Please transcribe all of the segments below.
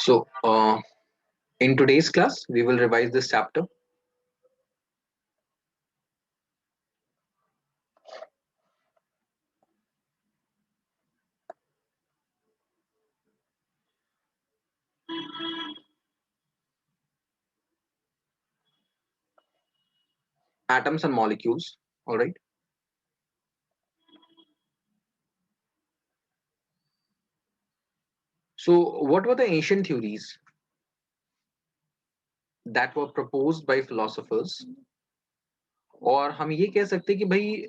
So, in today's class, we will revise this chapter. Atoms and molecules. All right. So, what were the ancient theories that were proposed by philosophers? और हम ये कह सकते हैं कि भाई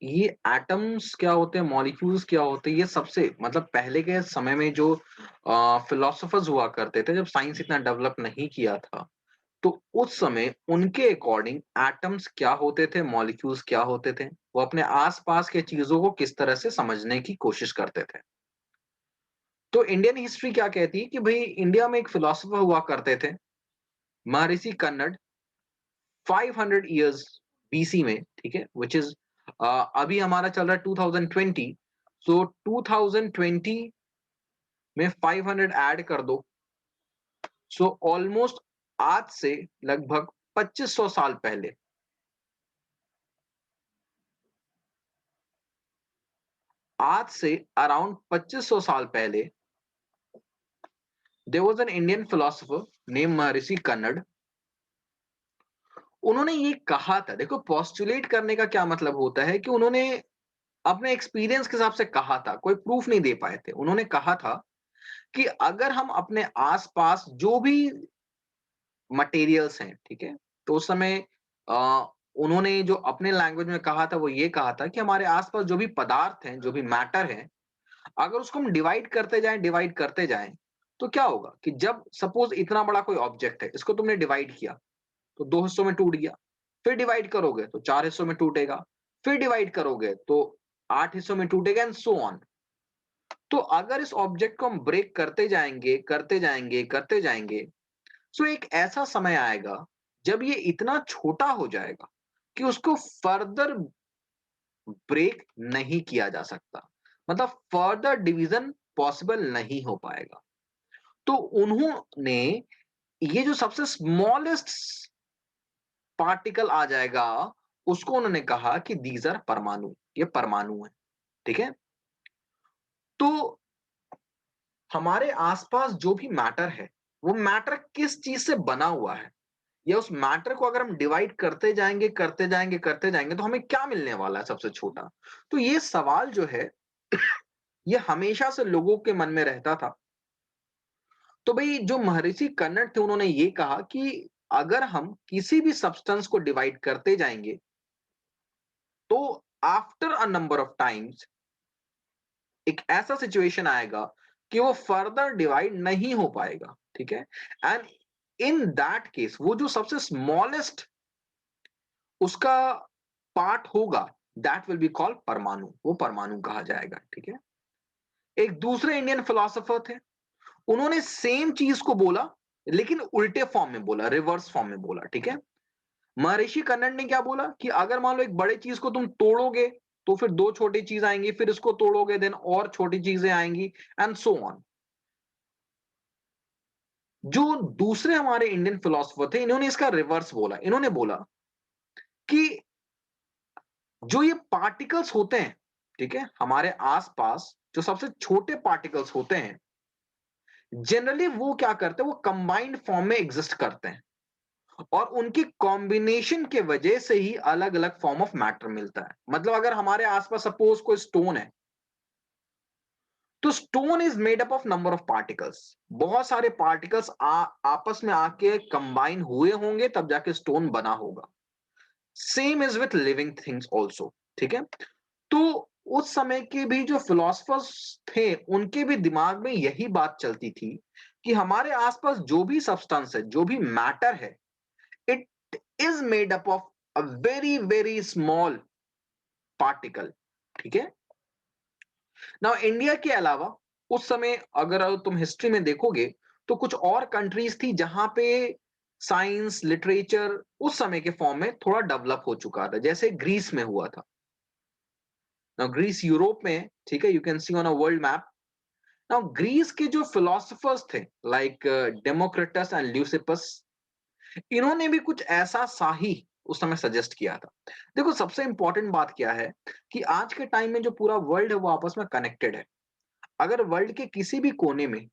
ये एटम्स क्या होते हैं, मॉलिक्यूल्स क्या होते हैं, ये सबसे मतलब पहले के समय में जो फिलोसोफर्स हुआ करते थे, जब साइंस इतना डेवलप नहीं किया था, तो उस समय उनके अकॉर्डिंग एटम्स क्या होते थे, मॉलिक्यूल्स क्या होते थे, वो अपने आसपास के चीजों को किस तरह से समझने की कोशिश करते थे। तो इंडियन हिस्ट्री क्या कहती है कि भाई इंडिया में एक फिलोसोफर हुआ करते थे, महर्षि कन्नड़, 500 इयर्स बीसी में, ठीक है, विच इज अभी हमारा चल रहा है 2020। सो 2020 में 500 ऐड कर दो, सो ऑलमोस्ट आज से लगभग 2500 साल पहले, आज से अराउंड 2500 साल पहले there was an Indian philosopher name Maharshi Kanad. उन्होंने ये कहा था, देखो पोस्टुलेट करने का क्या मतलब होता है कि उन्होंने अपने एक्सपीरियंस के हिसाब से कहा था, कोई प्रूफ नहीं दे पाए थे। उन्होंने कहा था कि अगर हम अपने आसपास जो भी मटेरियल्स हैं, ठीक है, तो उस समय अ, उन्होंने जो अपने लैंग्वेज में कहा था वो ये कहा था कि हमारे आसपास जो भी पदार्थ हैं, जो भी मैटर है, अगर उसको हम डिवाइड करते जाएं, तो क्या होगा कि जब सपोज इतना बड़ा कोई ऑब्जेक्ट है, इसको तुमने डिवाइड किया तो दो हिस्सों में टूट गया, फिर डिवाइड करोगे तो चार हिस्सों में टूटेगा, फिर डिवाइड करोगे तो आठ हिस्सों में टूटेगा एंड सो ऑन। तो अगर इस ऑब्जेक्ट को हम ब्रेक करते जाएंगे, सो एक ऐसा समय आएगा जब ये इतना छोटा हो जाएगा कि उसको फर्दर ब्रेक नहीं किया जा सकता, मतलब फर्दर डिवीजन पॉसिबल नहीं हो पाएगा। तो उन्होंने ये जो सबसे स्मॉलेस्ट पार्टिकल आ जाएगा, उसको उन्होंने कहा कि दीज आर परमाणु, ये परमाणु है, ठीक है। तो हमारे आसपास जो भी मैटर है, वो मैटर किस चीज से बना हुआ है, या उस मैटर को अगर हम डिवाइड करते जाएंगे तो हमें क्या मिलने वाला है सबसे छोटा। तो ये सवाल जो है ये हमेशा से लोगों के मन में रहता था। तो भाई जो महर्षि कन्नड़ थे, उन्होंने ये कहा कि अगर हम किसी भी सब्सटेंस को डिवाइड करते जाएंगे, तो after a number of times एक ऐसा सिचुएशन आएगा कि वो फर्दर डिवाइड नहीं हो पाएगा, ठीक है। एंड इन दैट केस वो जो सबसे स्मॉलेस्ट उसका पार्ट होगा, दैट विल बी कॉल्ड परमाणु, वो परमाणु कहा जाएगा, ठीक है। एक दूसरे इंडियन फिलोसोफर थे, उन्होंने सेम चीज को बोला लेकिन उल्टे फॉर्म में बोला, रिवर्स फॉर्म में बोला, ठीक है। महर्षि कन्नड़ ने क्या बोला कि अगर मान लो एक बड़े चीज को तुम तोड़ोगे तो फिर दो छोटी चीज आएंगी, फिर इसको तोड़ोगे देन और छोटी चीजें आएंगी एंड सो ऑन। जो दूसरे हमारे इंडियन फिलोसोफर थे, इन्होंने इसका रिवर्स बोला। इन्होंने बोला कि जो ये पार्टिकल्स होते हैं, ठीक है, हमारे आसपास जो सबसे छोटे पार्टिकल्स होते हैं, जनरली वो क्या करते हैं, वो कंबाइंड फॉर्म में एग्जिस्ट करते हैं और उनकी कॉम्बिनेशन के वजह से ही अलग अलग फॉर्म ऑफ मैटर मिलता है। मतलब अगर हमारे आसपास सपोज कोई स्टोन है, तो stone is made up of number of particles, बहुत सारे पार्टिकल्स आपस में आके कंबाइन हुए होंगे तब जाके स्टोन बना होगा। Same is with living things also, ठीक है। तो उस समय के भी जो फिलोसफर्स थे, उनके भी दिमाग में यही बात चलती थी कि हमारे आसपास जो भी सब्सटेंस है, जो भी मैटर है, it is made up of a very very small particle, ठीक है। नाउ इंडिया के अलावा उस समय अगर तुम हिस्ट्री में देखोगे तो कुछ और कंट्रीज थी जहां पे साइंस लिटरेचर उस समय के फॉर्म में थोड़ा डेवलप हो चुका था, जैसे ग्रीस में हुआ था। नाउ ग्रीस यूरोप में है, ठीक है, you can see on a world map. Now Greece के जो फिलोसोफर्स थे लाइक डेमोक्रिटस एंड ल्यूसिपस, इन्होंने भी कुछ ऐसा सा ही उस समय सजेस्ट किया था। देखो सबसे इंपॉर्टेंट बात क्या है कि आज के टाइम में जो पूरा वर्ल्ड है वो आपस में कनेक्टेड है। अगर वर्ल्ड के किसी भी कोने में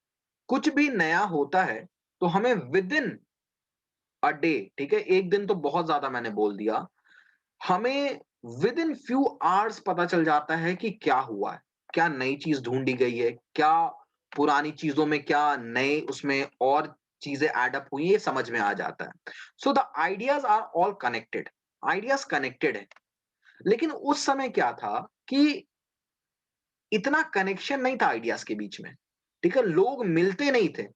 कुछ भी नया होता है तो हमें विद इन अ डे, ठीक है, एक दिन तो बहुत ज्यादा मैंने बोल दिया, हमें विद इन फ्यू आवर्स पता चल जाता है कि क्या हुआ है, क्या नई चीज ढूंढी गई है, क्या पुरानी चीजों में क्या नए उसमें और चीजें एड अप हुई, ये समझ में आ जाता है। So the ideas are all connected, ideas connected है। लेकिन उस समय क्या था कि इतना कनेक्शन नहीं था आइडियाज के बीच में, ठीक है, लोग मिलते नहीं थे।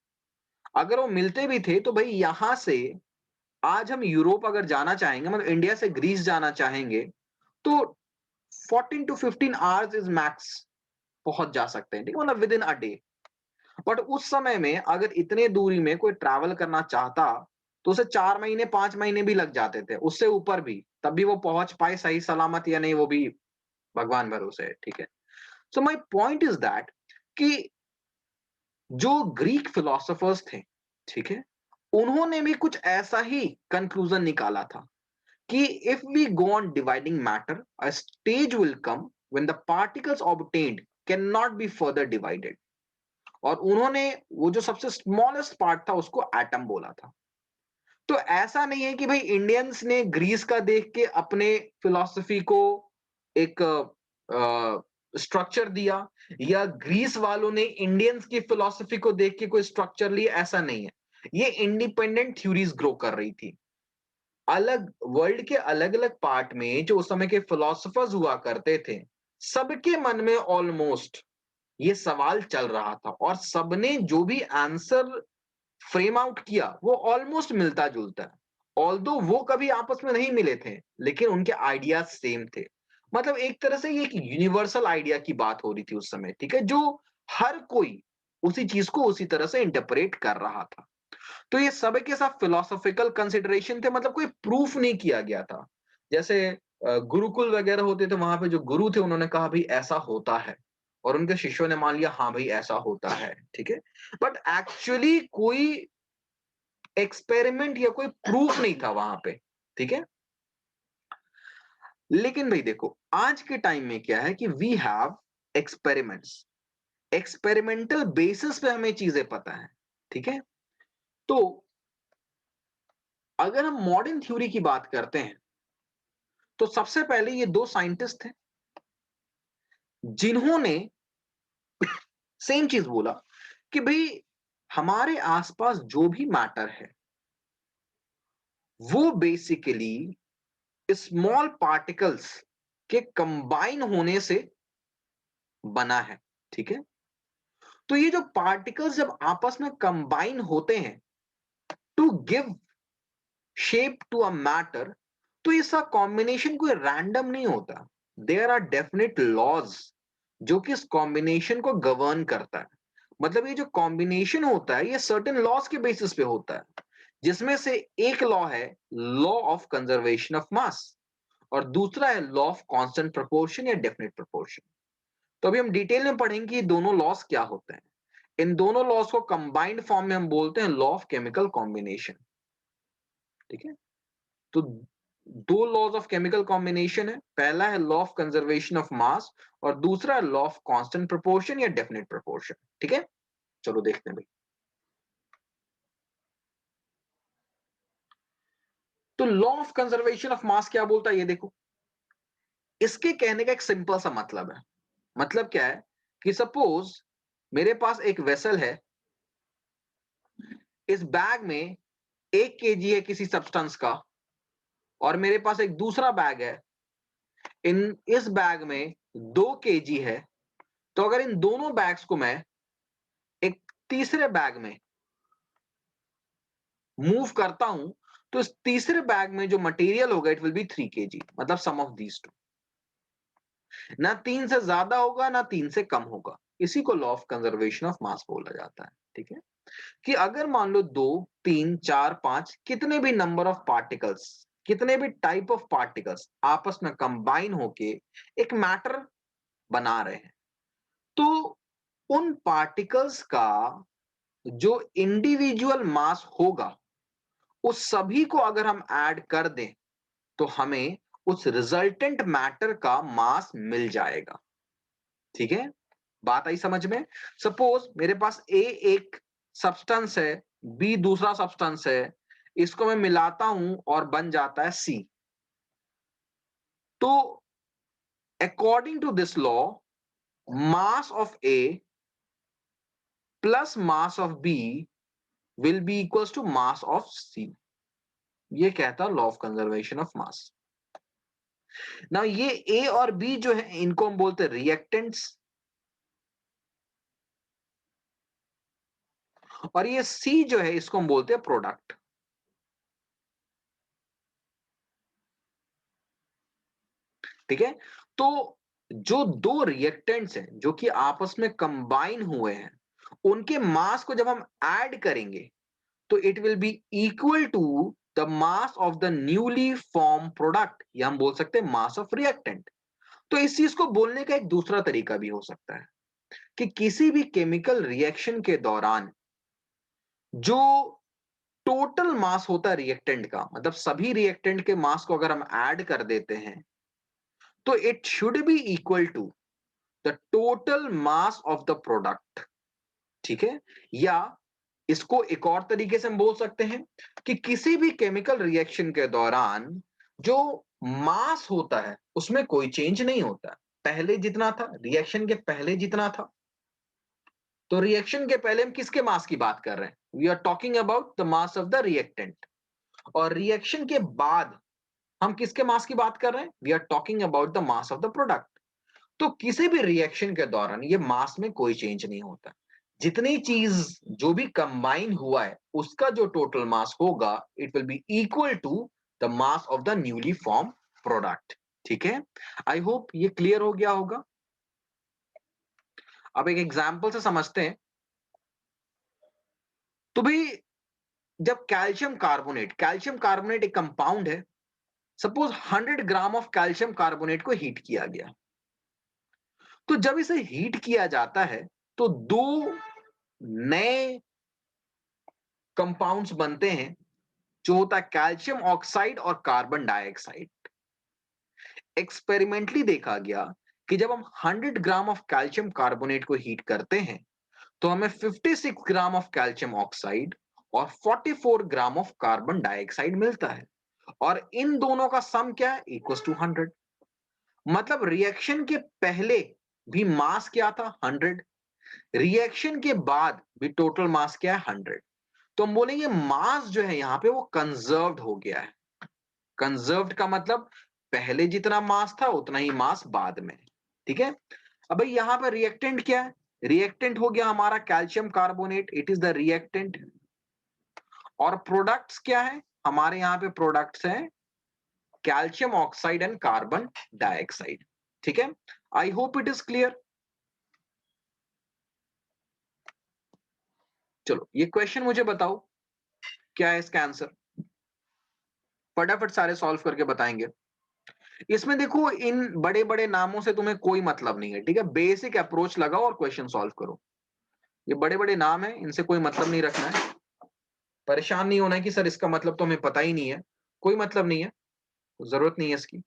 अगर वो मिलते भी थे तो भाई यहां से आज हम यूरोप अगर जाना चाहेंगे, मतलब इंडिया से ग्रीस जाना चाहेंगे, तो 14 टू 15 आवर्स इज मैक्स पहुंच जा सकते हैं, ठीक है, मतलब with in a day. But उस समय में अगर इतने दूरी में कोई ट्रैवल करना चाहता तो उसे 4 महीने 5 महीने भी लग जाते थे, उससे ऊपर भी, तब भी वो पहुंच पाए सही सलामत या नहीं वो भी भगवान भरोसे है, ठीक है। सो माई पॉइंट इज दैट कि जो ग्रीक फिलोसोफर्स थे, ठीक है, उन्होंने भी कुछ ऐसा ही कंक्लूजन निकाला था कि if we go on dividing matter, a stage will come when the particles obtained cannot be further divided. और उन्होंने वो जो सबसे स्मॉलेस्ट पार्ट था उसको एटम बोला था। तो ऐसा नहीं है कि भाई इंडियंस ने ग्रीस का देख के अपने फिलॉसफी को एक स्ट्रक्चर दिया, या ग्रीस वालों ने इंडियंस की फिलॉसफी को देख के कोई स्ट्रक्चर लिया, ऐसा नहीं है। ये इंडिपेंडेंट थ्योरीज ग्रो कर रही थी। अलग वर्ल्ड के अलग-अलग पार्ट में जो उस समय के फिलोसोफर्स हुआ करते थे, सबके मन में ऑलमोस्ट ये सवाल चल रहा था और सबने जो भी आंसर फ्रेम आउट किया वो ऑलमोस्ट मिलता-जुलता है। ऑल्दो वो कभी आपस में नहीं मिले थे, लेकिन उनके आइडियाज सेम थे। मतलब एक तरह से ये एक यूनिवर्सल आइडिया की बात हो रही थी उस समय, ठीक है? जो हर कोई उसी चीज को उसी तरह से इंटरप्रेट कर रहा था। तो ये सब के सब फिलोसॉफिकल कंसिडरेशन थे, मतलब कोई प्रूफ नहीं किया गया था। जैसे गुरुकुल वगैरह होते थे, वहां पे जो गुरु थे उन्होंने कहा भाई ऐसा होता है और उनके शिष्यों ने मान लिया हाँ भाई ऐसा होता है, ठीक है। बट एक्चुअली कोई एक्सपेरिमेंट या कोई प्रूफ नहीं था वहां पे, ठीक है। लेकिन भाई देखो आज के टाइम में क्या है कि we have experiments, experimental basis पे हमें चीजें पता है, ठीक है। तो अगर हम मॉडर्न थ्योरी की बात करते हैं तो सबसे पहले ये दो साइंटिस्ट थे जिन्होंने सेम चीज बोला कि भाई हमारे आसपास जो भी मैटर है वो बेसिकली स्मॉल पार्टिकल्स के कंबाइन होने से बना है, ठीक है। तो ये जो पार्टिकल्स जब आपस में कंबाइन होते हैं to give shape to a matter, तो इसका कॉम्बिनेशन कोई रैंडम नहीं होता। देयर आर डेफिनेट लॉज जो कि इस कॉम्बिनेशन को गवर्न करता है। मतलब ये जो कॉम्बिनेशन होता है ये सर्टेन लॉज के बेसिस पे होता है, जिसमें से एक लॉ है लॉ ऑफ कंजर्वेशन ऑफ मास और दूसरा है लॉ ऑफ कांस्टेंट प्रोपोर्शन या डेफिनेट प्रोपोर्शन। तो अभी हम डिटेल में पढ़ेंगे कि दोनों लॉस क्या होते हैं। इन दोनों लॉस को कंबाइंड फॉर्म में हम बोलते हैं लॉ ऑफ केमिकल कॉम्बिनेशन, ठीक है। तो दो लॉज ऑफ केमिकल कॉम्बिनेशन है, पहला है लॉ ऑफ कंजर्वेशन ऑफ मास और दूसरा है लॉ ऑफ कांस्टेंट प्रोपोर्शन या डेफिनेट प्रोपोर्शन, ठीक है। चलो देखते हैं भाई। तो लॉ ऑफ कंजर्वेशन ऑफ मास क्या बोलता है ये देखो। इसके कहने का एक सिंपल सा मतलब है। मतलब क्या है कि सपोज मेरे पास एक वेसल है, इस बैग में 1 केजी है किसी सब्सटेंस का और मेरे पास एक दूसरा बैग है, इन इस बैग में 2 केजी है। तो अगर इन दोनों बैग्स को मैं एक तीसरे बैग में मूव करता हूं तो इस तीसरे बैग में जो मटेरियल होगा इट विल बी 3 केजी, मतलब सम ऑफ दीज टू। ना 3 से ज्यादा होगा ना 3 से कम होगा। इसी को लॉ ऑफ कंजर्वेशन ऑफ मास बोला जाता है, ठीक है। कि अगर मान लो 2 3 4 5 कितने भी नंबर ऑफ पार्टिकल्स, कितने भी टाइप ऑफ पार्टिकल्स आपस में कंबाइन होके एक मैटर बना रहे हैं, तो उन पार्टिकल्स का जो इंडिविजुअल मास होगा, उस सभी को अगर हम ऐड कर दें, तो हमें उस रिजल्टेंट मैटर का मास मिल जाएगा। ठीक है? बात आई समझ में? सपोज मेरे पास ए एक सब्सटेंस है, बी दूसरा सब्सटेंस है, इसको मैं मिलाता हूं और बन जाता है सी। तो according to this law, mass of A plus mass of B will be equals to mass of C. ये कहता है law of conservation of mass. ना ये ए और बी जो है, इनको हम बोलते हैं रिएक्टेंट्स, और ये सी जो है, इसको हम बोलते हैं प्रोडक्ट। ठीक है? तो जो दो रिएक्टेंट्स हैं जो कि आपस में कंबाइन हुए हैं, उनके मास को जब हम ऐड करेंगे, तो it will be equal to the mass of the newly form product, या हम बोल सकते हैं मास ऑफ रिएक्टेंट। तो इस चीज को बोलने का एक दूसरा तरीका भी हो सकता है कि किसी भी केमिकल रिएक्शन के दौरान जो टोटल मास होता है रिएक्टेंट का, मतलब सभी रिएक्टेंट के मास को अगर हम ऐड कर देते हैं, तो it should be equal to the total mass of the product. ठीक है? या इसको एक और तरीके से हम बोल सकते हैं कि किसी भी केमिकल रिएक्शन के दौरान जो मास होता है, उसमें कोई चेंज नहीं होता। पहले जितना था, रिएक्शन के पहले जितना था। तो रिएक्शन के पहले हम किसके मास की बात कर रहे हैं? We are talking about the mass of the reactant. और रिएक्शन के बाद हम किसके मास की बात कर रहे हैं? We are talking about the mass of the product. तो किसी भी रिएक्शन के दौरान ये मास में कोई चेंज नहीं होता। जितनी चीज जो भी कंबाइन हुआ है, उसका जो टोटल मास होगा, it will be equal to the mass of the newly form product. ठीक है? आई होप ये क्लियर हो गया होगा। अब एक एग्जांपल से समझते हैं। तो भाई, जब कैल्शियम कार्बोनेट एक कंपाउंड है, suppose 100 gram of calcium carbonate को हीट किया गया। तो जब इसे हीट किया जाता है, तो दो नए कंपाउंड्स बनते हैं, जो होता है कैल्शियम ऑक्साइड और कार्बन डाइऑक्साइड। एक्सपेरिमेंटली देखा गया कि जब हम 100 ग्राम ऑफ कैल्शियम कार्बोनेट को हीट करते हैं, तो हमें 56 ग्राम ऑफ कैल्शियम ऑक्साइड और 44 ग्राम ऑफ कार्बन डाइऑक्साइड मिलता है। और इन दोनों का सम क्या है? Equals to 100। मतलब रिएक्शन के पहले भी मास क्या था? 100। रिएक्शन के बाद भी टोटल मास क्या है? 100। तो हम बोलेंगे मास जो है यहां पे वो कंजर्व्ड हो गया है। कंजर्व्ड का मतलब पहले जितना मास था उतना ही मास बाद में। ठीक है? अब भाई यहां पर रिएक्टेंट क्या है? रिएक्टेंट हो गया हमारा calcium carbonate, it is the reactant. और प्रोडक्ट्स क्या है? हमारे यहां पे प्रोडक्ट्स हैं calcium oxide and carbon dioxide. ठीक है? I hope it is clear. चलो ये क्वेश्चन मुझे बताओ, क्या है इसका आंसर? फटाफट सारे सॉल्व करके बताएंगे। इसमें देखो, इन बड़े बड़े नामों से तुम्हें कोई मतलब नहीं है। ठीक है? बेसिक अप्रोच लगाओ और क्वेश्चन सॉल्व करो। ये बड़े बड़े नाम है, इनसे कोई मतलब नहीं रखना है। परेशान नहीं होना है कि सर इसका मतलब तो हमें पता ही नहीं है। कोई मतलब नहीं है, जरूरत नहीं है इसकी।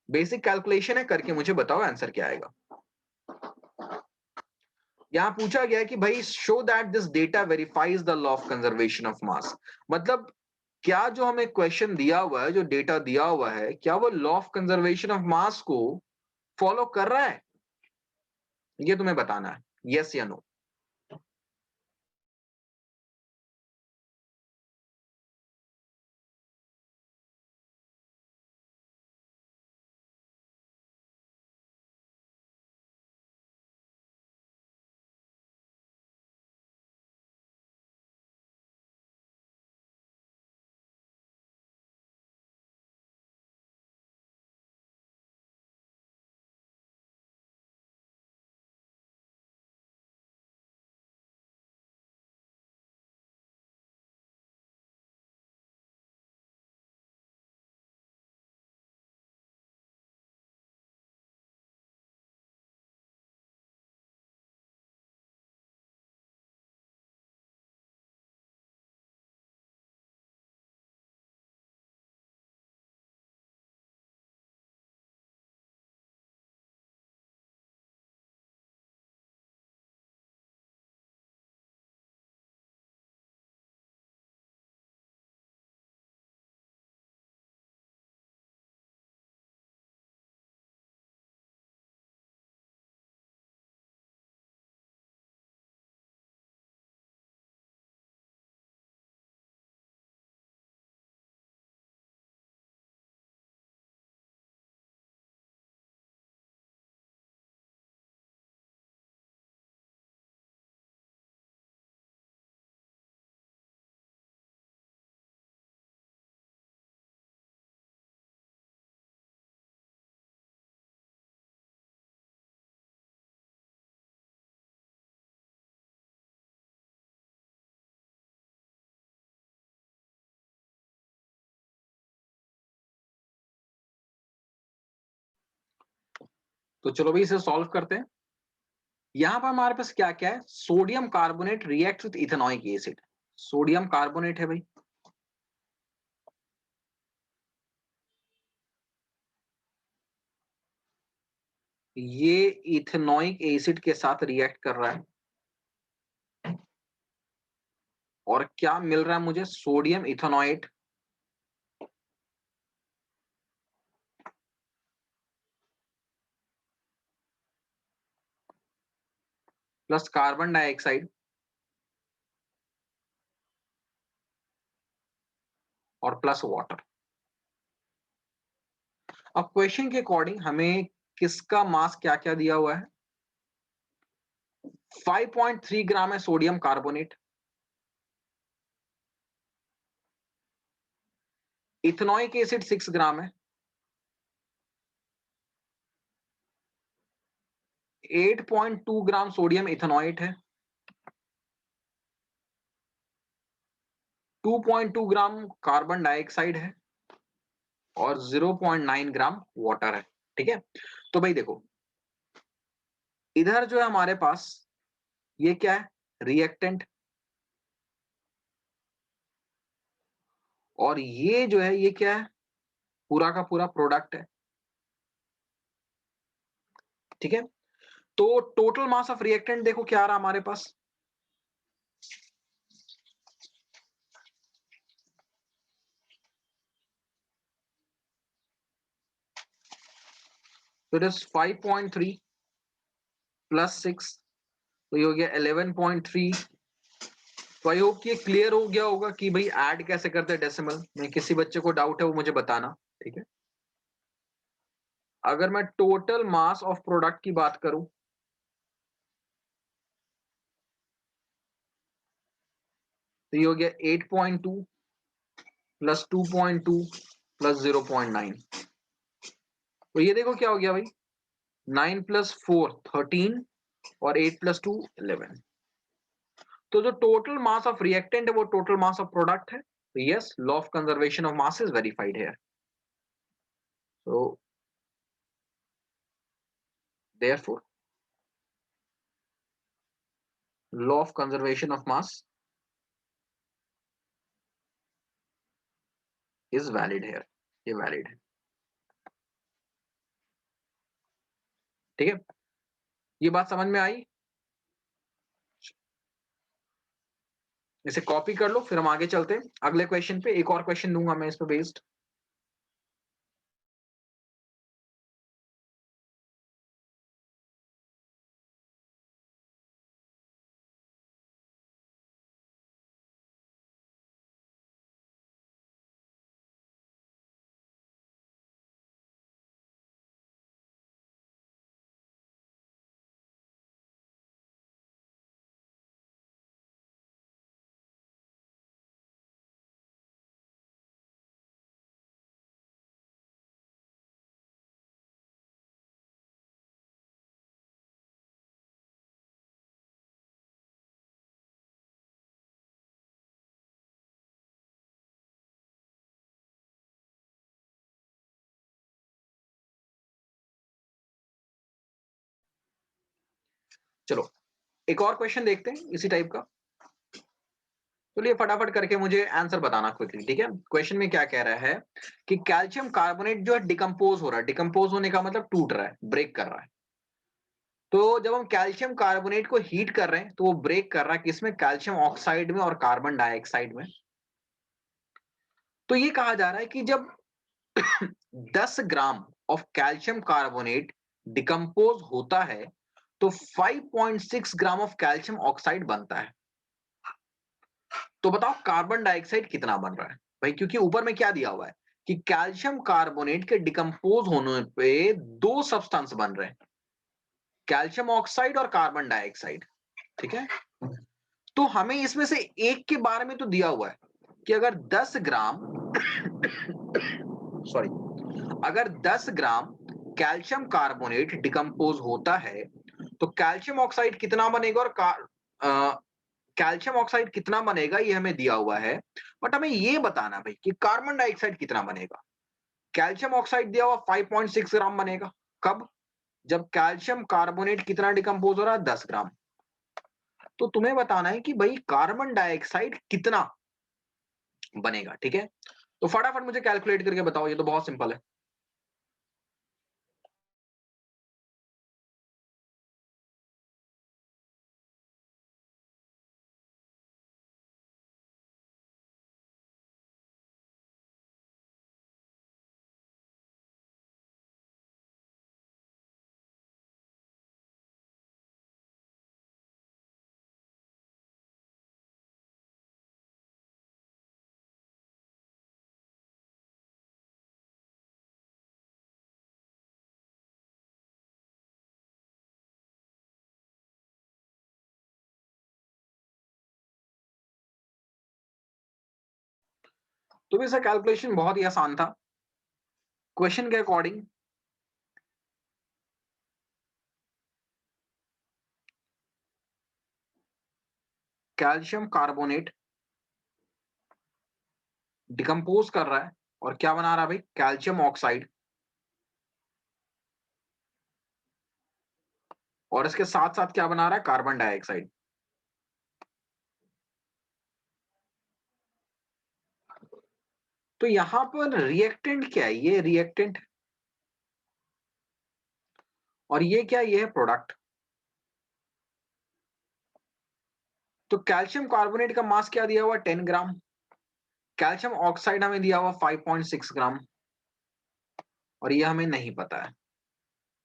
बेसिक कैलकुलेशन है, करके मुझे बताओ आंसर क्या आएगा। यहां पूछा गया है कि भाई show that this data verifies the law of conservation of मास। मतलब क्या जो हमें क्वेश्चन दिया हुआ है, जो डेटा दिया हुआ है, क्या वो लॉ ऑफ कंजर्वेशन ऑफ मास को फॉलो कर रहा है? ये तुम्हें बताना है, यस या नो। तो चलो भाई इसे सॉल्व करते हैं। यहां पर हमारे पास क्या क्या है, sodium carbonate react with ethanoic acid. Sodium carbonate है भाई, ये इथेनॉइक एसिड के साथ रिएक्ट कर रहा है और क्या मिल रहा है मुझे, सोडियम इथेनॉएट प्लस कार्बन डाइऑक्साइड और प्लस वाटर। अब क्वेश्चन के अकॉर्डिंग हमें किसका मास क्या क्या दिया हुआ है, 5.3 ग्राम है सोडियम कार्बोनेट, इथेनॉइक एसिड 6 ग्राम है, 8.2 ग्राम सोडियम इथेनॉइट है, 2.2 ग्राम कार्बन डाइऑक्साइड है और 0.9 ग्राम वाटर है। ठीक है, तो भाई देखो इधर जो है हमारे पास ये क्या है, रिएक्टेंट, और ये जो है ये क्या है, पूरा का पूरा प्रोडक्ट है। ठीक है, तो टोटल मास ऑफ रिएक्टेंट देखो क्या आ रहा हमारे पास, तो इट इज 5.3 प्लस 6, तो ये हो गया 11.3। तो आई होप कि ये क्लियर हो गया होगा कि भाई ऐड कैसे करते हैं डेसिमल में, किसी बच्चे को डाउट है वो मुझे बताना। ठीक है, अगर मैं टोटल मास ऑफ प्रोडक्ट की बात करूं तो ये हो गया 8.2 प्लस 2.2 प्लस 0.9। तो ये देखो क्या हो गया भाई, 9 प्लस 4 13 और 8 प्लस 2 11। तो जो टोटल मास ऑफ रिएक्टेंट है वो टोटल मास ऑफ प्रोडक्ट है। तो yes, law of conservation of mass is verified here. So therefore law of conservation of mass is valid here, ये वैलिड है। ठीक है, ये बात समझ में आई। इसे कॉपी कर लो, फिर हम आगे चलते हैं अगले क्वेश्चन पे। एक और क्वेश्चन दूंगा मैं इस पे बेस्ड। चलो एक और क्वेश्चन देखते हैं इसी टाइप का। चलिए फटाफट करके मुझे आंसर बताना क्विकली। ठीक है, क्वेश्चन में क्या कह रहा है कि कैल्शियम कार्बोनेट जो है डिकम्पोज हो रहा है, डिकम्पोज होने का मतलब टूट रहा है, ब्रेक कर रहा है। तो जब हम कैल्शियम कार्बोनेट को हीट कर रहे हैं तो वो ब्रेक कर रहा है किसमें, कैल्शियम ऑक्साइड में और कार्बन डाइऑक्साइड में। तो ये कहा जा रहा है कि जब 10 gram of calcium carbonate decompose होता है तो 5.6 ग्राम ऑफ कैल्शियम ऑक्साइड बनता है। तो बताओ कार्बन डाइऑक्साइड कितना बन रहा है भाई, क्योंकि ऊपर में क्या दिया हुआ है कि कैल्शियम कार्बोनेट के डिकम्पोज होने पे दो सब्सटेंस बन रहे हैं, कैल्शियम ऑक्साइड और कार्बन डाइऑक्साइड। ठीक है, तो हमें इसमें से एक के बारे में तो दिया हुआ है कि अगर 10 ग्राम सॉरी, अगर 10 ग्राम कैल्शियम कार्बोनेट डिकम्पोज होता है तो कैल्शियम ऑक्साइड कितना बनेगा और कैल्शियम ऑक्साइड कितना बनेगा ये हमें दिया हुआ है। बट हमें ये बताना भाई कि कार्बन डाइऑक्साइड कितना बनेगा। कैल्शियम ऑक्साइड दिया हुआ 5.6 ग्राम बनेगा, कब, जब कैल्शियम कार्बोनेट कितना डिकम्पोज हो रहा है? 10 ग्राम। तो तुम्हें बताना है कि भाई कार्बन डाइऑक्साइड कितना बनेगा, ठीक है? तो फटाफट मुझे कैलकुलेट करके बताओ, ये तो बहुत सिंपल है। तो भी इसका कैलकुलेशन बहुत ही आसान था। क्वेश्चन के अकॉर्डिंग कैल्शियम कार्बोनेट डिकम्पोज कर रहा है और क्या बना रहा है भाई? Calcium oxide. और इसके साथ-साथ क्या बना रहा है? Carbon dioxide. तो यहां पर रिएक्टेंट क्या है? ये रिएक्टेंट और ये क्या है? ये है प्रोडक्ट। तो कैल्शियम कार्बोनेट का मास क्या दिया हुआ है? 10 ग्राम। कैल्शियम ऑक्साइड हमें दिया हुआ 5.6 ग्राम और ये हमें नहीं पता है।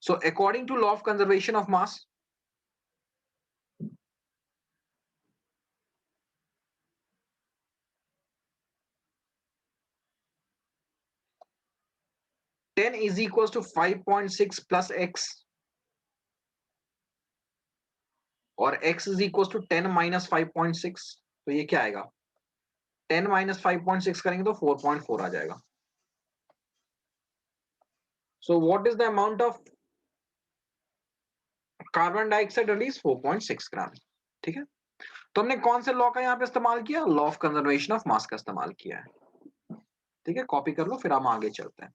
So according to law of conservation of mass, 10 is equals to 5.6 plus x और x is equals to 10 minus 5.6। तो ये क्या आएगा? 10 minus 5.6 करेंगे तो 4.4 आ जाएगा। So what is the amount of carbon dioxide release? 4.6 ग्राम। ठीक है, तो हमने कौन से लॉ का यहाँ पे इस्तेमाल किया? लॉ ऑफ कंजर्वेशन ऑफ मास का इस्तेमाल किया है। ठीक है, कॉपी कर लो, फिर हम आगे चलते हैं।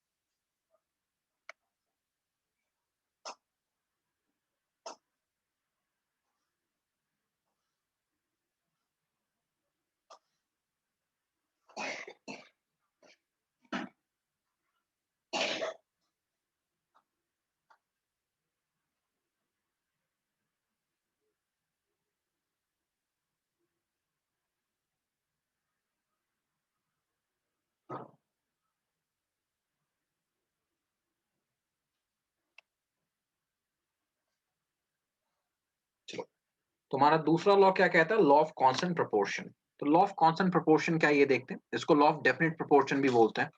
चलो, तुम्हारा दूसरा लॉ क्या कहता है? Law of constant proportion. तो लॉ ऑफ कांस्टेंट प्रोपोर्शन क्या है ये देखते हैं। इसको लॉ ऑफ डेफिनेट प्रोपोर्शन भी बोलते हैं।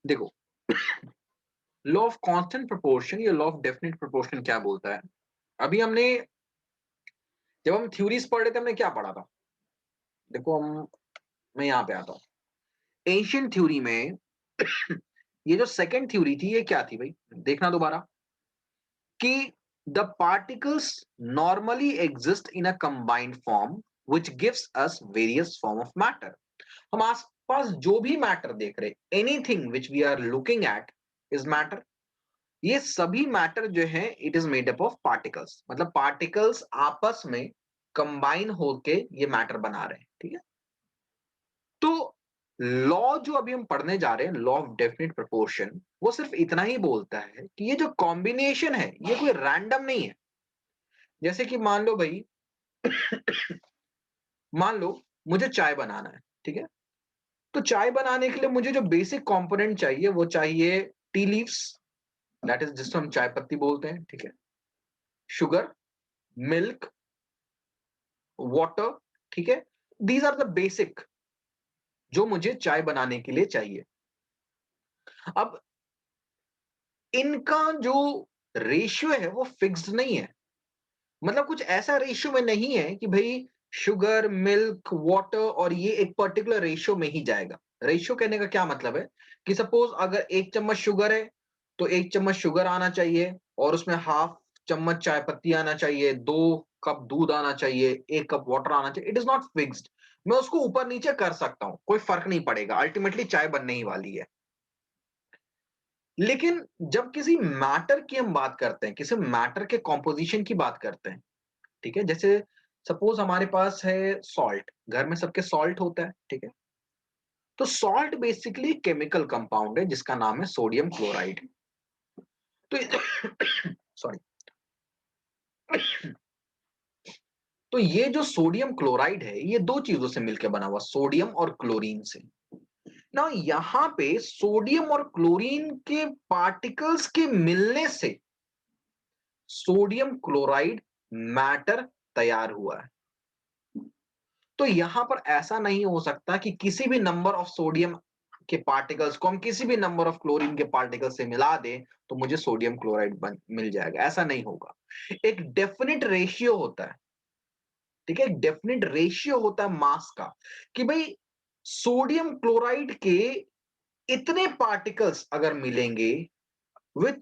देखो, लॉ ऑफ कांस्टेंट प्रोपोर्शन या लॉ ऑफ डेफिनेट प्रोपोर्शन क्या बोलता है? अभी हमने जब हम थ्योरीज पढ़ रहे थे हमने क्या पढ़ा था? देखो हम, मैं यहाँ पे आता हूँ। एंशियंट थ्योरी में ये जो सेकंड थ्योरी थी ये क्या थी भाई? देखना दोबारा कि the particles normally exist in a combined form which gives us various form of matter। हम आसपास जो भी मैटर देख रहे, anything which we are looking at is matter। ये सभी मैटर जो है it is made up of particles, मतलब पार्टिकल्स आपस में कंबाइन होके ये मैटर बना रहे हैं। ठीक है, तो लॉ जो अभी हम पढ़ने जा रहे हैं, लॉ ऑफ डेफिनेट प्रोपोर्शन, वो सिर्फ इतना ही बोलता है कि ये जो कॉम्बिनेशन है ये कोई रैंडम नहीं है। जैसे कि मान लो भाई, मान लो मुझे चाय बनाना है, ठीक है? तो चाय बनाने के लिए मुझे जो बेसिक कंपोनेंट चाहिए वो चाहिए टी लीव्स, दैट इज जिसको हम चाय पत्ती बोलते हैं, ठीक है? शुगर, मिल्क, वाटर, ठीक है? दीज आर द बेसिक जो मुझे चाय बनाने के लिए चाहिए। अब इनका जो रेशियो है वो फिक्स्ड नहीं है। मतलब कुछ ऐसा रेशियो में नहीं है कि भाई शुगर, मिल्क, वाटर और ये एक पर्टिकुलर रेशियो में ही जाएगा। रेशियो कहने का क्या मतलब है कि सपोज अगर 1 चम्मच शुगर है, तो 1 चम्मच शुगर आना चाहिए और उसमें हाफ चम्मच चाय पत्ती आना चाहिए, 2 कप दूध आना चाहिए, 1 कप वाटर आना चाहिए, इट इज़ नॉट फिक्स्ड। मैं उसको ऊपर-नीचे कर सकता हूँ, कोई फ़र्क नहीं पड़ेगा, अल्टीमेटली चाय बनने ही वाली है। लेकिन जब किसी मैटर की हम बात करते हैं, किसी मैटर के कंपोज़िशन की बात करते हैं, ठीक है? जैसे सपोज़ हमारे पास है सॉल्ट, घर में सबके सॉल्ट होता है, ठीक है? तो सॉल्ट बेसिकली केमिकल कंपाउंड है जिसका नाम है सोडियम क्लोराइड। तो सॉरी। तो ये जो सोडियम क्लोराइड है, ये 2 चीज़ों से मिलके बना हुआ, सोडियम और क्लोरीन से। नाउ यहाँ पे सोडियम और क्लोरीन के पार्टिकल्स के मिलने से सोडियम क्लोराइड मैटर तैयार हुआ है। तो यहां पर ऐसा नहीं हो सकता कि किसी भी नंबर ऑफ सोडियम के पार्टिकल्स को हम किसी भी नंबर ऑफ क्लोरीन के पार्टिकल्स से मिला दें तो मुझे सोडियम क्लोराइड बन मिल जाएगा, ऐसा नहीं होगा। एक डेफिनिट रेशियो होता है, ठीक है? एक डेफिनिट रेशियो होता है मास का कि भाई सोडियम क्लोराइड के इतने पार्टिकल्स अगर मिलेंगे विथ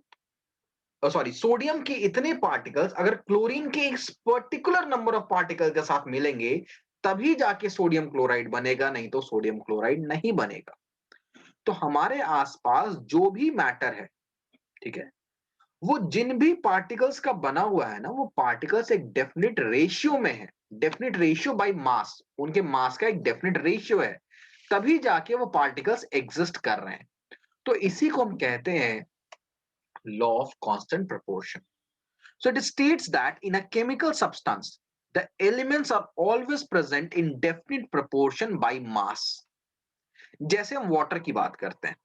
सॉरी, सोडियम के इतने पार्टिकल्स अगर क्लोरीन के एक पर्टिकुलर नंबर ऑफ पार्टिकल के साथ मिलेंगे तभी जाके सोडियम क्लोराइड बनेगा, नहीं तो सोडियम क्लोराइड नहीं बनेगा। तो हमारे आसपास जो भी मैटर है, ठीक है, वो जिन भी पार्टिकल्स का बना हुआ है ना, वो पार्टिकल्स एक डेफिनेट रेशियो में है, डेफिनेट रेशियो बाय मास, उनके मास का एक डेफिनेट रेशियो है, तभी जाके वो पार्टिकल्स एग्जिस्ट कर रहे हैं। तो इसी को हम कहते हैं law of constant proportion. So it states that in a chemical substance, the elements are always present in definite proportion by mass. जैसे हम वाटर की बात करते हैं,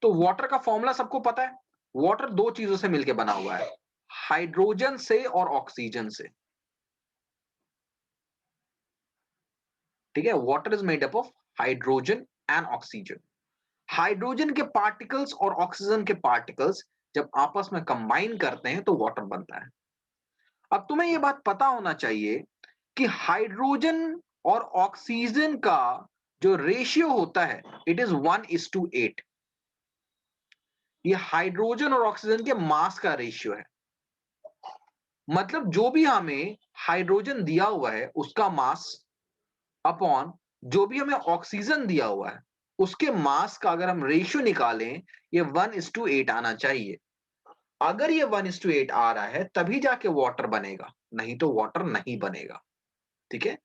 तो वाटर का फॉर्मूला सबको पता है। वाटर 2 चीजों से मिलकर बना हुआ है, हाइड्रोजन से और ऑक्सीजन से, ठीक है? Water is made up of hydrogen and oxygen. Hydrogen के पार्टिकल्स और ऑक्सीजन के पार्टिकल्स जब आपस में कंबाइन करते हैं तो वाटर बनता है। अब तुम्हें यह बात पता होना चाहिए कि हाइड्रोजन और ऑक्सीजन का जो रेशियो होता है इट इज 1:8। ये हाइड्रोजन और ऑक्सीजन के मास का रेशियो है। मतलब जो भी हमें हाइड्रोजन दिया हुआ है उसका मास अपॉन जो भी हमें ऑक्सीजन दिया हुआ है उसके मास का अगर हम रेशियो निकालें, ये 1:8 आना चाहिए। अगर ये 1:8 आ रहा है तभी जाके वाटर बनेगा, नहीं तो वाटर नहीं बनेगा, ठीक है?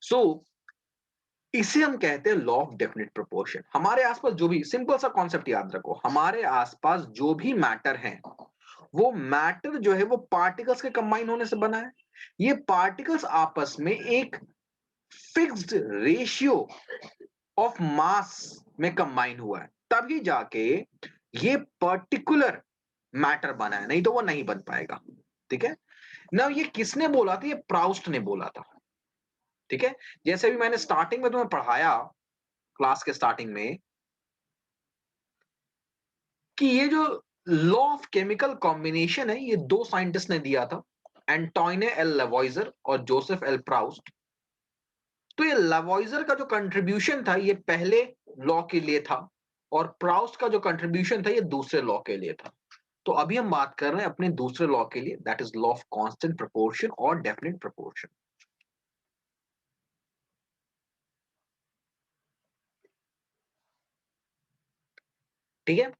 सो इसे हम कहते हैं लॉ ऑफ डेफिनेट प्रोपोर्शन। हमारे आसपास जो भी, सिंपल सा कॉन्सेप्ट याद रखो, हमारे आसपास जो भी मैटर है वो मैटर जो है वो पार्टिकल्स के कंबाइन होने से बना है। ये पार्टिकल्स आपस में एक फिक्स्ड रेशियो ऑफ मास में कंबाइन हुआ है, तभी जाके ये पर्टिकुलर मैटर बना है, नहीं तो वो नहीं बन पाएगा, ठीक है? ना ये किसने बोला था? ये प्राउस्ट ने बोला था, ठीक है? जैसे भी मैंने स्टार्टिंग में तुम्हें पढ़ाया, क्लास के स्टार्टिंग में, कि ये जो लॉ ऑफ केमिकल कॉम्बिनेशन है ये 2 साइंटिस्ट ने दिया था, एंटोइने एल लेवॉइजर और जोसेफ एल प्राउस्ट। तो ये लेवॉइजर का जो कंट्रीब्यूशन था ये पहले लॉ के लिए था और प्राउस्ट का जो कंट्रीब्यूशन था ये दूसरे लॉ के लिए था। तो अभी हम बात कर रहे हैं अपने दूसरे लॉ के लिए, that is law of constant proportion और डेफिनेट प्रोपोर्शन, ठीक है?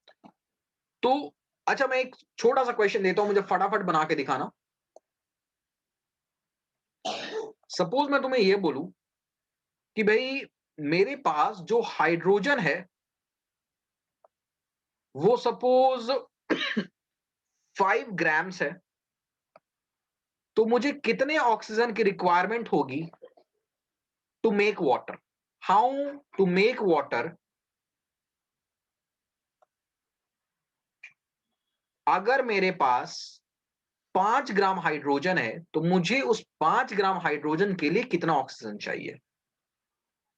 तो अच्छा, मैं एक छोटा सा क्वेश्चन देता हूं, मुझे फटाफट बना के दिखाना। सपोज मैं तुम्हें यह बोलूं कि भाई मेरे पास जो हाइड्रोजन है वो सपोज 5 ग्राम्स है, तो मुझे कितने ऑक्सीजन की रिक्वायरमेंट होगी to make water? How to make water? अगर मेरे पास 5 ग्राम हाइड्रोजन है तो मुझे उस 5 ग्राम हाइड्रोजन के लिए कितना ऑक्सीजन चाहिए,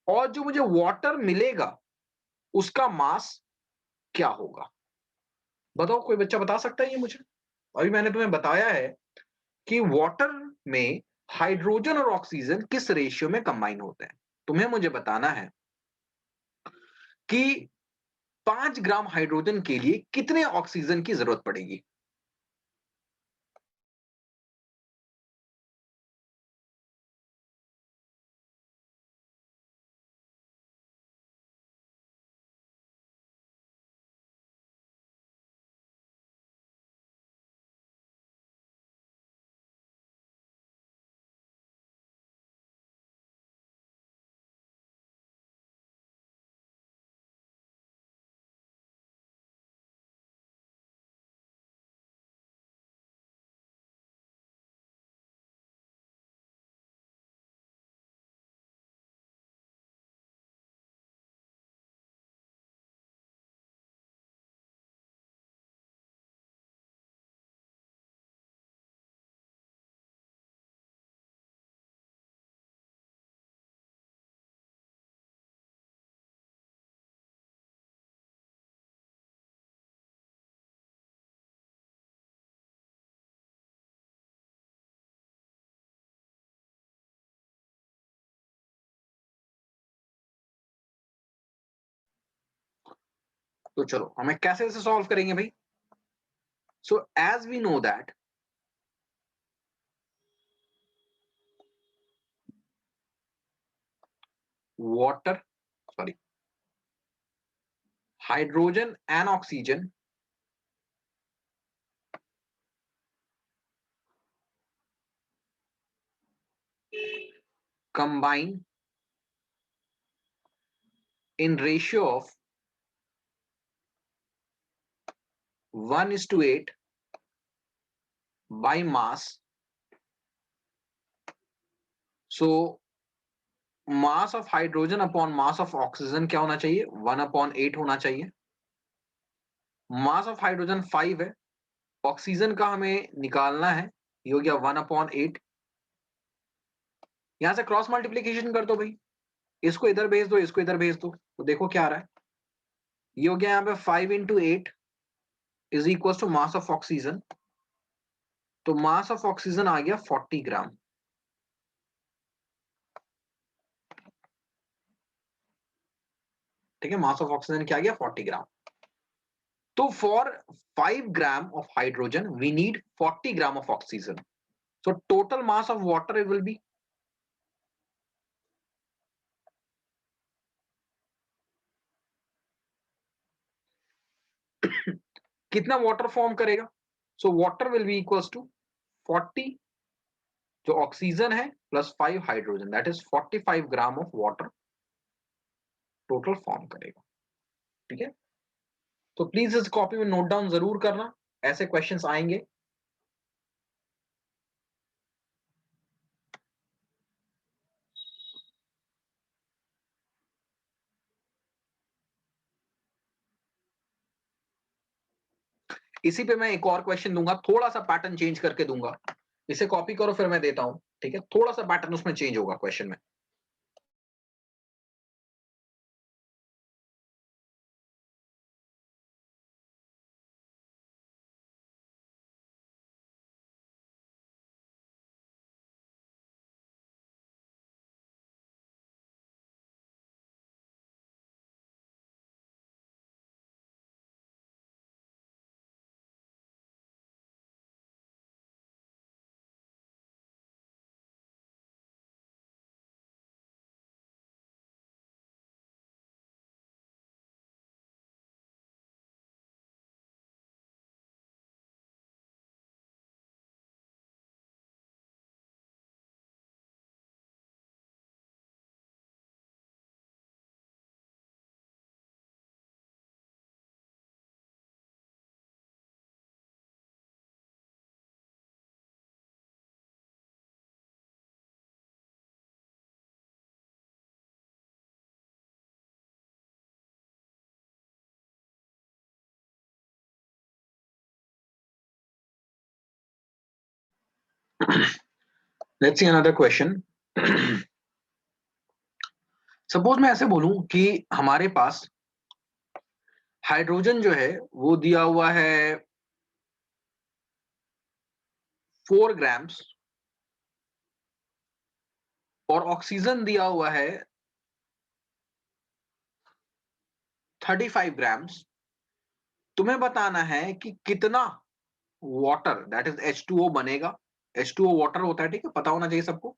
और जो मुझे वाटर मिलेगा उसका मास क्या होगा? बताओ, कोई बच्चा बता सकता है ये मुझे? अभी मैंने तुम्हें बताया है कि वाटर में हाइड्रोजन और ऑक्सीजन किस रेशियो में कंबाइन होते हैं। तुम्हें मुझे बताना है कि 5 ग्राम हाइड्रोजन के लिए कितने ऑक्सीजन की जरूरत पड़ेगी? तो चलो हमें कैसे इसे सॉल्व करेंगे भाई? So as we know that water, sorry, hydrogen and oxygen combine in ratio of 1:8 by mass. So mass of hydrogen upon mass of oxygen क्या होना चाहिए? 1/8 होना चाहिए. मास ऑफ हाइड्रोजन 5 है, ऑक्सीजन का हमें निकालना है, ये हो गया 1/8. यहां से क्रॉस मल्टीप्लीकेशन कर दो भाई, इसको इधर भेज दो, इसको इधर भेज दो, तो देखो क्या आ रहा है. ये हो गया यहाँ पे 5 × 8 is equal to mass of oxygen. तो मास ऑफ ऑक्सीजन आ गया 40 ग्राम. ठीक है, मास ऑफ ऑक्सीजन क्या आ गया? 40 ग्राम. तो for 5 gram of hydrogen we need 40 gram of oxygen. So total mass of water will be, कितना वाटर फॉर्म करेगा? So water will be equals to 40 जो ऑक्सीजन है plus 5 hydrogen, that is 45 gram of water total form करेगा. ठीक है, तो please इस copy में नोट डाउन जरूर करना, ऐसे क्वेश्चंस आएंगे. इसी पे मैं एक और क्वेश्चन दूंगा, थोड़ा सा पैटर्न चेंज करके दूंगा. इसे कॉपी करो फिर मैं देता हूं. ठीक है, थोड़ा सा पैटर्न उसमें चेंज होगा क्वेश्चन में. Let's see another question. Suppose मैं ऐसे बोलूं कि हमारे पास हाइड्रोजन जो है वो दिया हुआ है 4 ग्राम्स और ऑक्सीजन दिया हुआ है 35 ग्राम्स, तुम्हें बताना है कि कितना वाटर दैट इज H2O बनेगा। H2O वाटर होता है, ठीक है, पता होना चाहिए सबको।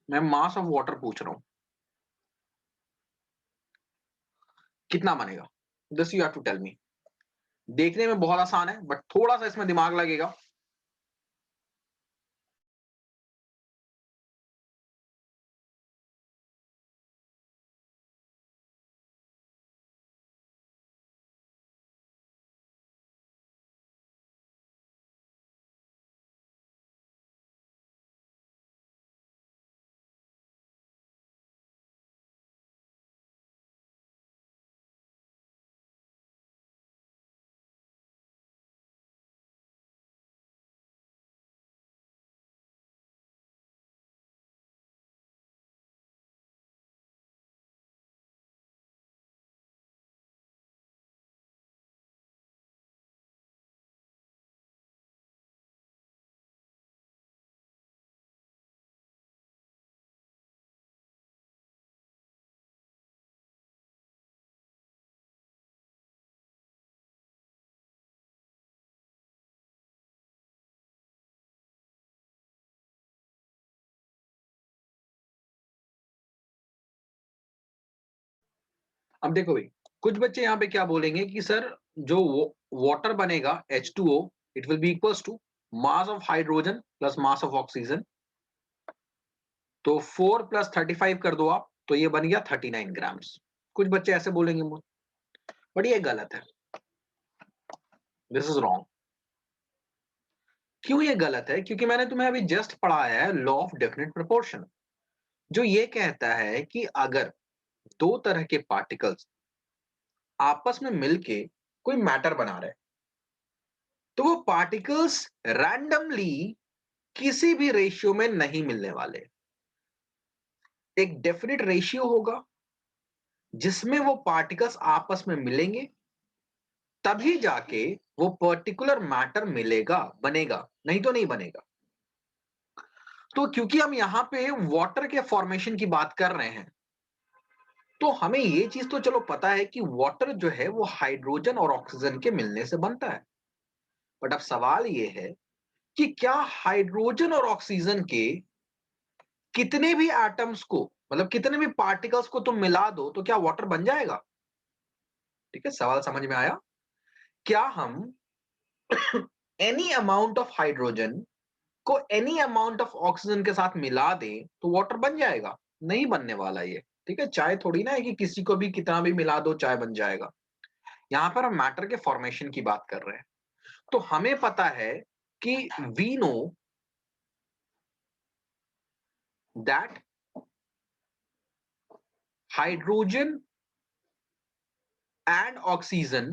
मैं मास ऑफ वाटर पूछ रहा हूं, कितना बनेगा? This you have to tell me. देखने में बहुत आसान है बट थोड़ा सा इसमें दिमाग लगेगा। अब देखो भाई, कुछ बच्चे यहाँ पे क्या बोलेंगे कि सर जो वाटर बनेगा H2O, it will be equals to mass of hydrogen plus mass of oxygen. तो 4 प्लस 35 कर दो आप, तो ये बन गया 39 ग्राम्स। कुछ बच्चे ऐसे बोलेंगे, बट ये गलत है। This is wrong. क्यों ये गलत है? क्योंकि मैंने तुम्हें अभी जस्ट पढ़ाया है लॉ ऑफ डेफिनेट प्रोपोर्शन, जो ये कहता है कि अगर दो तरह के पार्टिकल्स आपस में मिलके कोई मैटर बना रहे हैं, तो वो पार्टिकल्स रैंडमली किसी भी रेशियो में नहीं मिलने वाले। एक डेफिनेट रेशियो होगा जिसमें वो पार्टिकल्स आपस में मिलेंगे, तभी जाके वो पर्टिकुलर मैटर मिलेगा, बनेगा, नहीं तो नहीं बनेगा। तो क्योंकि हम यहाँ पे वाटर के फॉर्मेशन की बात कर रहे हैं, तो हमें ये चीज तो चलो पता है कि वाटर जो है वो हाइड्रोजन और ऑक्सीजन के मिलने से बनता है। बट अब सवाल ये है कि क्या हाइड्रोजन और ऑक्सीजन के कितने भी एटम्स को, मतलब कितने भी पार्टिकल्स को तुम मिला दो तो क्या वाटर बन जाएगा? ठीक है, सवाल समझ में आया? क्या हम एनी अमाउंट ऑफ हाइड्रोजन को एनी अमाउंट ऑफ ऑक्सीजन के साथ मिला दें तो वाटर बन जाएगा? नहीं बनने वाला ये। ठीक है, चाय थोड़ी ना है कि किसी को भी कितना भी मिला दो चाय बन जाएगा। यहां पर हम मैटर के फॉर्मेशन की बात कर रहे हैं। तो हमें पता है कि we know that hydrogen and oxygen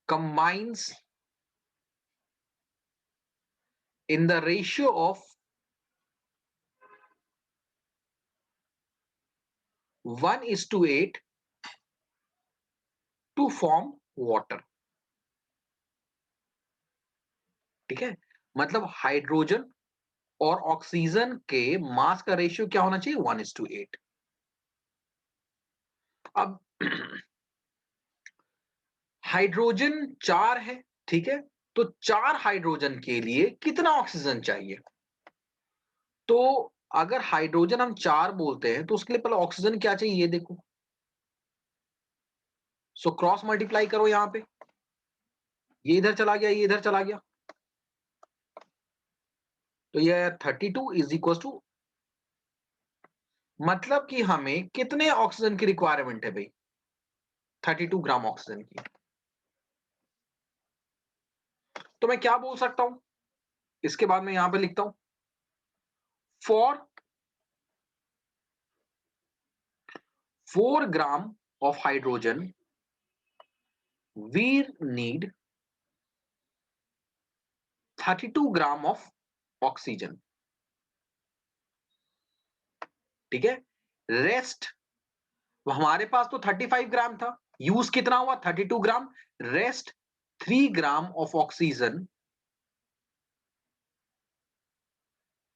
combines in the ratio of 1:8 to form water। ठीक है, मतलब हाइड्रोजन और ऑक्सीजन के मास का रेशियो क्या होना चाहिए? 1:8। अब हाइड्रोजन 4 है, ठीक है, तो 4 हाइड्रोजन के लिए कितना ऑक्सीजन चाहिए? तो अगर हाइड्रोजन हम 4 बोलते हैं तो उसके लिए पहले ऑक्सीजन क्या चाहिए ये देखो। सो क्रॉस मल्टीप्लाई करो, यहां पे ये इधर चला गया, ये इधर चला गया, तो ये 32 इज इक्वल टू, मतलब कि हमें कितने ऑक्सीजन की रिक्वायरमेंट है भाई? 32 ग्राम ऑक्सीजन की। तो मैं क्या बोल सकता हूं? इसके बाद मैं यहां पे लिखता हूं, for 4 gram of hydrogen we need 32 gram of oxygen. ठीक है, रेस्ट हमारे पास तो 35 ग्राम था, यूज कितना हुआ? 32 gram. Rest 3 gram of oxygen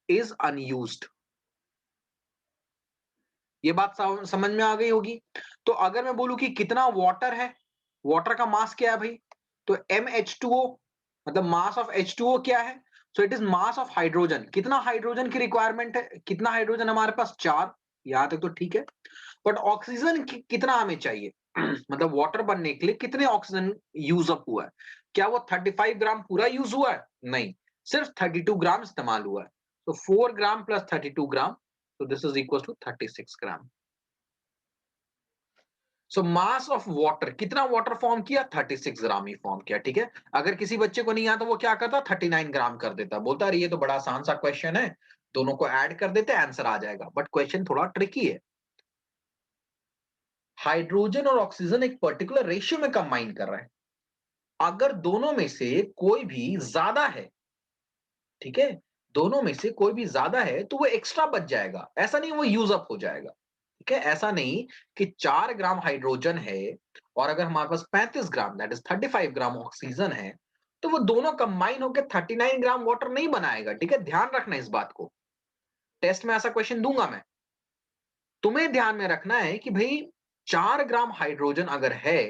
is unused. ये बात समझ में आ गई होगी। तो अगर मैं बोलूं कि कितना वाटर है, वाटर का मास क्या है भाई, तो MH2O, मतलब मास ऑफ H2O क्या है, so it is mass of hydrogen. कितना हाइड्रोजन की रिक्वायरमेंट है, कितना हाइड्रोजन हमारे पास, 4। यहां तक तो ठीक है। बट ऑक्सीजन कितना हमें चाहिए मतलब वाटर बनने के लिए कितने ऑक्सीजन यूज अप हुआ है, क्या वो 35 ग्राम पूरा यूज हुआ है, नहीं, सिर्फ 32 ग्राम इस्तेमाल हुआ है। तो 4 gram plus 32 gram, so this is equals to 36 gram. So mass of water, कितना वाटर फॉर्म किया, 36 ग्राम ही फॉर्म किया, ठीक है। अगर किसी बच्चे को नहीं आता, वो क्या करता, 39 ग्राम कर देता, बोलता अरे ये तो बड़ा आसान सा क्वेश्चन है, दोनों को ऐड कर देते आंसर आ जाएगा। बट क्वेश्चन थोड़ा ट्रिकी है। हाइड्रोजन और ऑक्सीजन एक पर्टिकुलर रेशियो में कंबाइन कर रहे हैं। अगर दोनों में से कोई भी ज्यादा है, ठीक है, दोनों में से कोई भी ज्यादा है, तो वो एक्स्ट्रा बच जाएगा, ऐसा नहीं वो यूज अप हो जाएगा। ठीक है, ऐसा नहीं कि 4 ग्राम हाइड्रोजन है और अगर हमारे पास 35 ग्राम, दैट इज 35 ग्राम ऑक्सीजन है, तो वो दोनों कंबाइन होकर 39 ग्राम वाटर नहीं बनाएगा। ठीक है, ध्यान रखना इस बात को। टेस्ट में ऐसा क्वेश्चन दूंगा मैं, तुम्हें ध्यान में रखना है कि भाई 4 ग्राम हाइड्रोजन अगर है,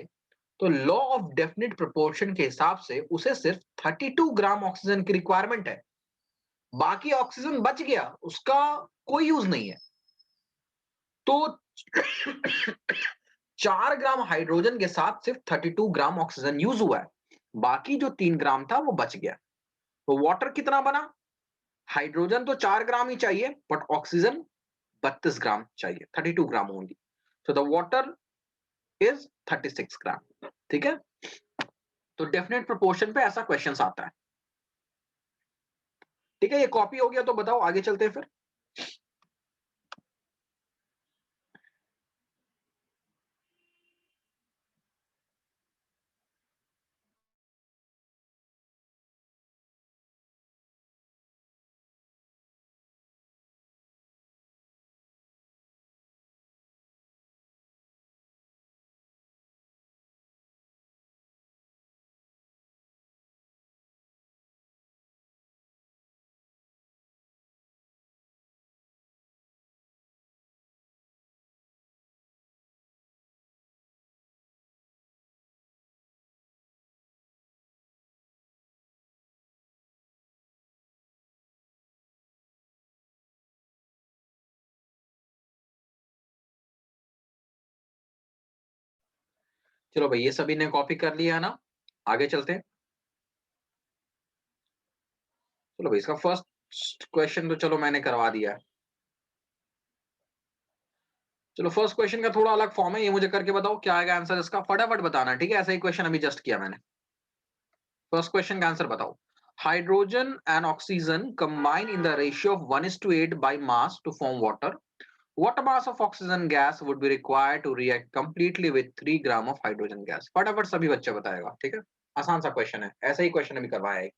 तो लॉ ऑफ डेफिनेट प्रोपोर्शन के हिसाब से उसे सिर्फ 32 ग्राम ऑक्सीजन की रिक्वायरमेंट है। बाकी ऑक्सीजन बच गया, उसका कोई यूज नहीं है। तो 4 ग्राम हाइड्रोजन के साथ सिर्फ 32 ग्राम ऑक्सीजन यूज हुआ है, बाकी जो 3 ग्राम था वो बच गया। तो वाटर कितना बना, हाइड्रोजन तो 4 ग्राम ही चाहिए, बट ऑक्सीजन 32 ग्राम चाहिए, 32 gram only. So the water is 36 gram. ठीक है, तो डेफिनेट प्रोपोर्शन पे ऐसा क्वेश्चन आता है। ठीक है, ये कॉपी हो गया, तो बताओ आगे चलते हैं फिर। चलो भाई, ये सभी ने कॉपी कर लिया है ना, आगे चलते हैं। चलो भाई, इसका फर्स्ट क्वेश्चन तो चलो मैंने करवा दिया है। चलो फर्स्ट क्वेश्चन का थोड़ा अलग फॉर्म है, ये मुझे करके बताओ क्या आएगा आंसर इसका, फटाफट बताना। ठीक है, ऐसा ही क्वेश्चन अभी जस्ट किया मैंने। फर्स्ट क्वेश्चन का आंसर बताओ। Hydrogen and oxygen combine in the ratio of 1:8 by mass to form water. What mass of oxygen gas would be required to react completely with 3 gram of hydrogen gas? फटाफट सभी बच्चे बताएगा। ठीक है, आसान सा क्वेश्चन है, ऐसा ही क्वेश्चन अभी करवाया है।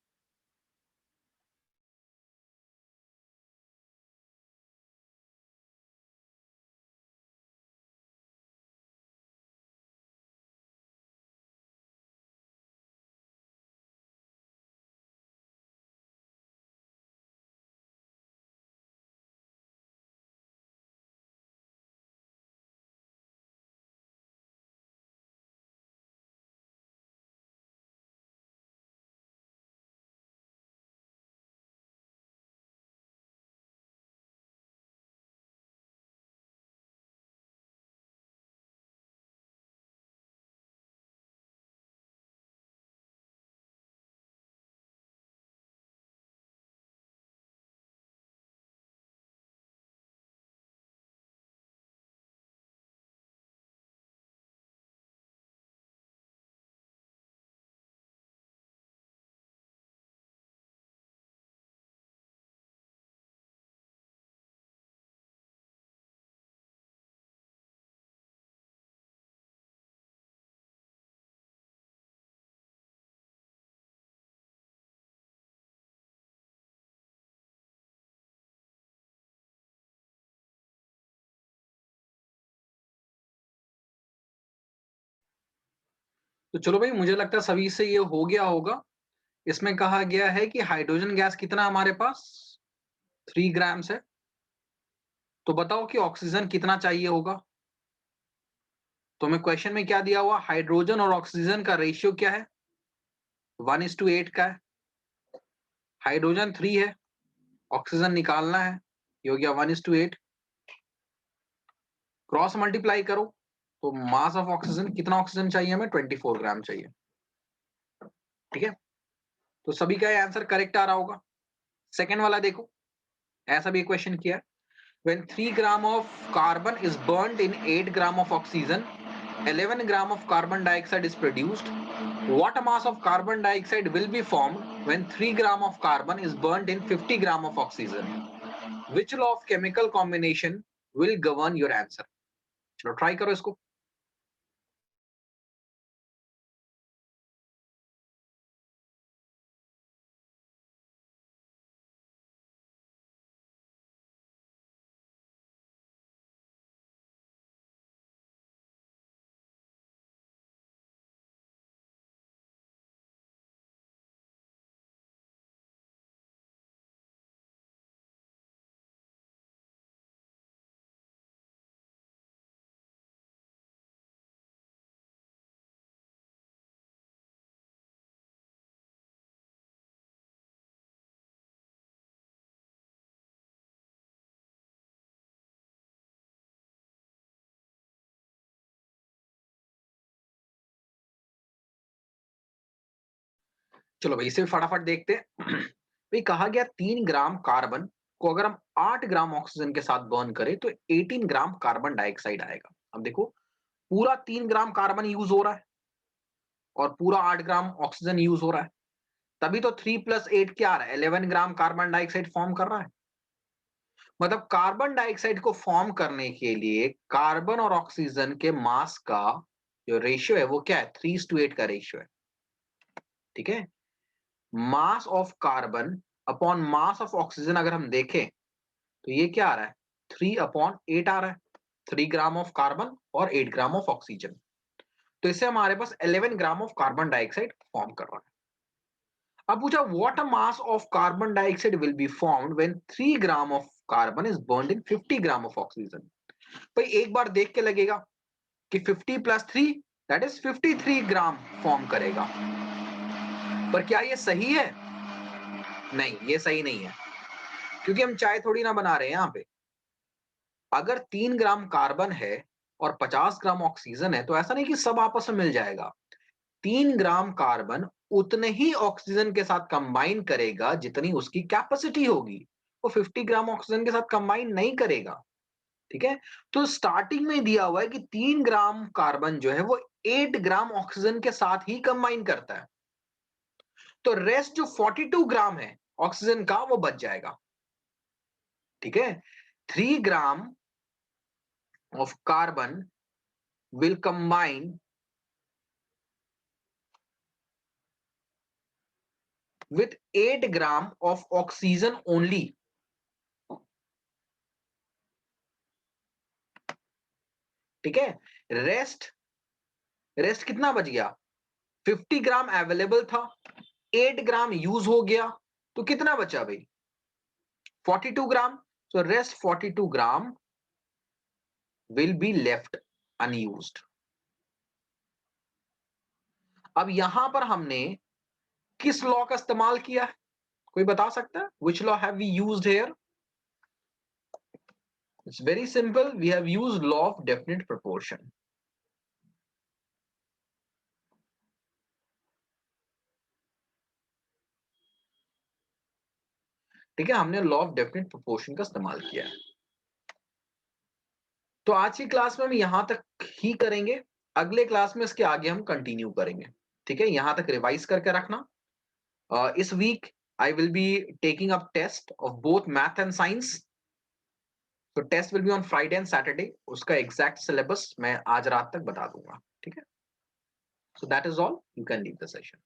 तो चलो भाई, मुझे लगता है सभी से ये हो गया होगा। इसमें कहा गया है कि हाइड्रोजन गैस कितना हमारे पास, 3 ग्राम्स है। तो बताओ कि ऑक्सीजन कितना चाहिए होगा। तो हमें क्वेश्चन में क्या दिया हुआ, हाइड्रोजन और ऑक्सीजन का रेशियो क्या है, 1:8 का है। हाइड्रोजन 3 है, ऑक्सीजन निकालना है, ये हो गया 1:8। क्रॉस मल्टीप्लाई करो तो मास ऑफ ऑक्सीजन, कितना ऑक्सीजन चाहिए हमें, 24 ग्राम चाहिए। ठीक है, तो सभी का आंसर करेक्ट आ रहा होगा। सेकेंड वाला देखो, ऐसा भी क्वेश्चन किया है, when 3 gram of carbon is burnt in 8 gram of oxygen, 11 gram of carbon dioxide is produced. What mass of carbon dioxide will be formed when 3 gram of carbon is burnt in 50 gram of oxygen? Which law of chemical combination will govern your answer? चलो try करो इसको। चलो भाई इसे फटाफट देखते हैं। भाई कहा गया 3 ग्राम कार्बन को अगर हम 8 ग्राम ऑक्सीजन के साथ बर्न करें तो 18 ग्राम कार्बन डाइऑक्साइड आएगा। अब देखो पूरा 3 ग्राम कार्बन यूज हो रहा है और पूरा 8 ग्राम ऑक्सीजन यूज हो रहा है, तभी तो 3 प्लस 8 क्या आ रहा है, 11 ग्राम कार्बन डाइऑक्साइड फॉर्म कर रहा है। मतलब कार्बन डाइऑक्साइड को फॉर्म करने के लिए कार्बन और ऑक्सीजन के मास का जो रेशियो है वो क्या है, 3:8 का रेशियो है। ठीक है, mass of carbon upon mass of oxygen अगर हम देखें तो ये क्या आ रहा है, 3/8 आ रहा है। 3 ग्राम ऑफ कार्बन और 8 ग्राम ऑफ ऑक्सीजन, तो इससे हमारे पास 11 gram of carbon dioxide form कर रहा है। अब पूछा what a mass of carbon dioxide will be formed when 3 gram of carbon is burned in 50 gram of oxygen. भाई एक बार देख के लगेगा कि 50 plus 3 that is 53 gram form करेगा, पर क्या ये सही है, नहीं ये सही नहीं है, क्योंकि हम चाय थोड़ी ना बना रहे हैं यहाँ पे। अगर 3 ग्राम कार्बन है और 50 ग्राम ऑक्सीजन है तो ऐसा नहीं कि सब आपस में मिल जाएगा। 3 ग्राम कार्बन उतने ही ऑक्सीजन के साथ कंबाइन करेगा जितनी उसकी कैपेसिटी होगी, वो 50 ग्राम ऑक्सीजन के साथ कंबाइन नहीं करेगा। ठीक है, तो स्टार्टिंग में दिया हुआ है कि 3 ग्राम कार्बन जो है वो 8 ग्राम ऑक्सीजन के साथ ही कंबाइन करता है, तो रेस्ट जो 42 ग्राम है ऑक्सीजन का वो बच जाएगा। ठीक है, 3 gram of carbon will combine with 8 gram of oxygen only। ठीक है, रेस्ट रेस्ट कितना बच गया, 50 ग्राम अवेलेबल था, 8 ग्राम यूज हो गया, तो कितना बचा भाई, 42 gram. So rest 42 gram will be left unused. अब यहां पर हमने किस लॉ का इस्तेमाल किया है, कोई बता सकता है, which law have we used here. It's very simple, we have used law of definite proportion. ठीक है, हमने लॉ ऑफ डेफिनेट प्रोपोर्शन का इस्तेमाल किया है। तो आज की क्लास में हम यहां तक ही करेंगे, अगले क्लास में इसके आगे हम कंटिन्यू करेंगे। ठीक है, यहां तक रिवाइज करके रखना। इस week I will be taking up test of both math and science. तो test will be on Friday and Saturday, उसका एग्जैक्ट सिलेबस मैं आज रात तक बता दूंगा। ठीक है, so that is all, you can leave the session.